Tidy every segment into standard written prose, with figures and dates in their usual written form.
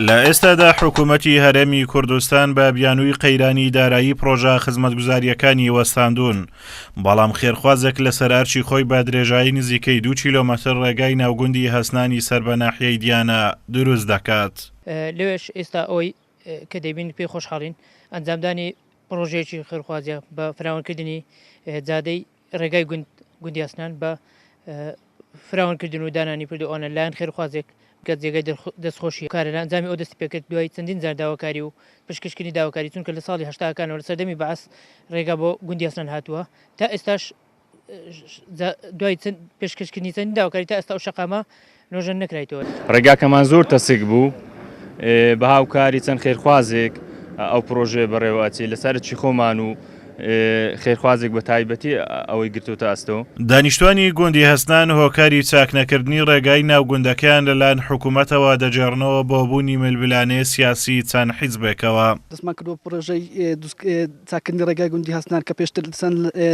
لە ئێستادا حکوومەتی هەرێمی کوردستان بە بیانووی قەیرانی دارایی پرۆژە خزمەتگوزاریەکانی وەستاندوون، بەڵام خێرخوازێک لەسەر ئەرچی خۆی بە درێژایی نزیکەی 2 کیلۆمەتر ڕێگای ناوگوندی هەسنانی سەر بە ناحیەی دیانە دروست دەکات. لەوێش ئێستا ئەوەی کە دەبین پێی خۆشحاڵین ئەنجامدانی پرۆژەیەکی خێرخوازیە بە فراوانکردنی جادەی ڕێگای گوندی هەسنان بە فراوانکردن و دانانی پردوانە لایەن خێرخوازێک کە جێگای دەستخۆشی کارە لە ئەنجامی ئەو دەستی پێکرد دوای چەندین جار داواکاری و پشتکردنی داواکاری چونکە لە ساڵی 80کانەوە لە سەردەمی بەعەس ڕێگا بۆ گوندی هەسنان هاتووە تا ئێستاش دوای پێشکەشکردنی چەندین داواکاری تا ئێستا ئەو شەقامە نۆژەن نەکرایتەوە. ڕێگاکەمان زۆر تەسک بوو بە هاوکاری چەند خێرخوازێک ئەو پرۆژێ بەڕێوەچی لەسەرچی خۆمان و خێرخوازێک بە تایبەتی ئەوەی گرتوتە ئەستەوە. دانیشتوانی گوندی هەسنان هۆکاری چاکنەکردنی ڕێگای ناوگوندەکەیان لەلایەن حکوومەتەوە دەجێڕنەوە بۆ بوونی ململانەیە سیاسی چەند حیزبێکەوە. دەستمان کردووە پرۆژەی چاکردنی ڕێگای گوندی هەسنان کە پێشتر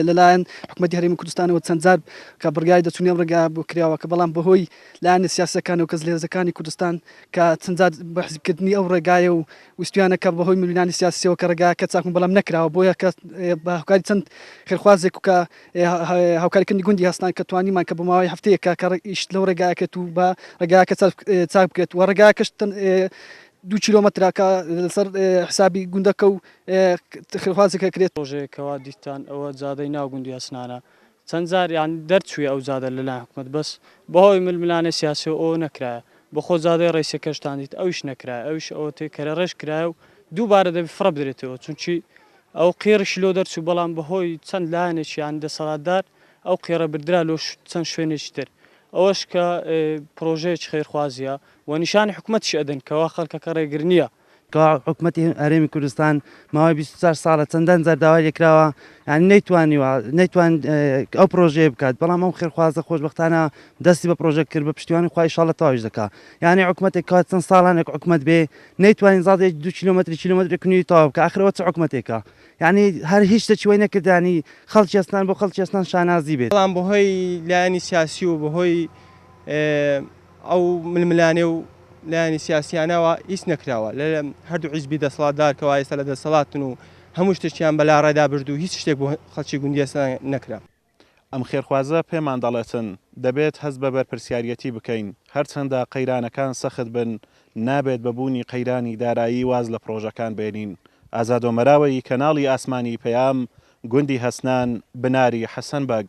لەلایەن حکوومەتی هەرێمی کوردستانەوە چەند جار کە بڕیای دەچوونی ئەم ڕێگا بۆ کراوە کە بەڵام بەهۆی لایەنە سیاسەکان و کەس لێرزەکانی کوردستان کە چەند جار بە حیزبکردنی ئەو ڕێگایە و ویستویانە کە بەهۆی ململانی سیاسیەوە کە ڕێگاکە چاکن بەڵام نەکراوە بۆیە کە بە هاوکاری چەند خێرخوازێک و کە هاوکاریکردنی گوندی هەسنان کە توانیمان کە بە ماوەی هەفتەیەکە کە ئیشت لەو ڕێگایەکەت و بە ڕێگایەکە چاک بکرێت و ڕێگایەکەش 2 کیلۆمەترەکە لەسەر حسابی گوندەکە و خێرخوازێکە کرێت. ڕۆژێکەوە دیتان ئەوە جادەی ناو گوندی هەسنانە چەند جار یان دەرچووی ئەو جادە لەلایەن حکوومەت بەس بەهۆی ململانە سیاسی ئەوە نەکرایە بەخۆ جادەی ڕێسەکەشتان دیت ئەویش نەکرایە ئەویش ئەوە تێکەرە ڕێژ کرایە و دووبارە دەبی فڕە بدرێتەوە چونکی ئەو قێڕشی لۆ دەرچوو بەڵام بەهۆی چەند لایەنێکیان دەسەڵاتدار ئەو قێڕە بردرا لۆ چەند شوێنێکی تر ئەوەش کە پرۆژەیەکی خێرخوازیە و نیشانی حکوومەتیش ئەدەن کەوا خەڵکەکە ڕێگر نییە. حکوومەتی هەرێمی کوردستان ماوەی 24 ساڵە چەندان جار داوای لێکراوە یانی نەیتوان ئەو پرۆژەیە بکات بەڵام ئەو خێرخوازە خۆشبەختانە دەستی بە پرۆژە کرد بە پشتیوانی خوای ئینشاڵڵا تەواویش دەکات. یانی حکوومەتێک کات چەند ساڵانێک حکوومەت بێ نەیتوانین زادێک 2 کیلۆمەتر کنی تەواو بکە ئاخرەوە چ حکوومەتێکە یعنی هەر هیچ شتێکی وای نەکردانی خەڵکی هەستان بۆ خەڵکی هەستان شانازی بێت. بەڵام بەهۆی لایەنی سیاسی و بەهۆی ئەو ململانێ و لایەنی سیاسیانەوە هیچ نەکراوە لە هەردوو حیزبی دەسەڵاتدار کەوا ئێستا لە دەسەڵاتن و هەموو شتێکیان بەلا ڕێدا برد و هیچ شتێک بۆ خەڵکی گوندی هەسنان نەکرا. ئەم خێرخوازە پێمان دەڵێتن دەبێت هەست بە بەرپرسیارەتی بکەین هەرچەندە قەیرانەکان سەخت بن نابێت بەبوونی قەیرانی دارایی واز لە پرۆژەکان بێنین. ئازاد و مەراوەی کەناڵی ئاسمانی پەیام گوندی هەسنان بناری حەسەن بەگ.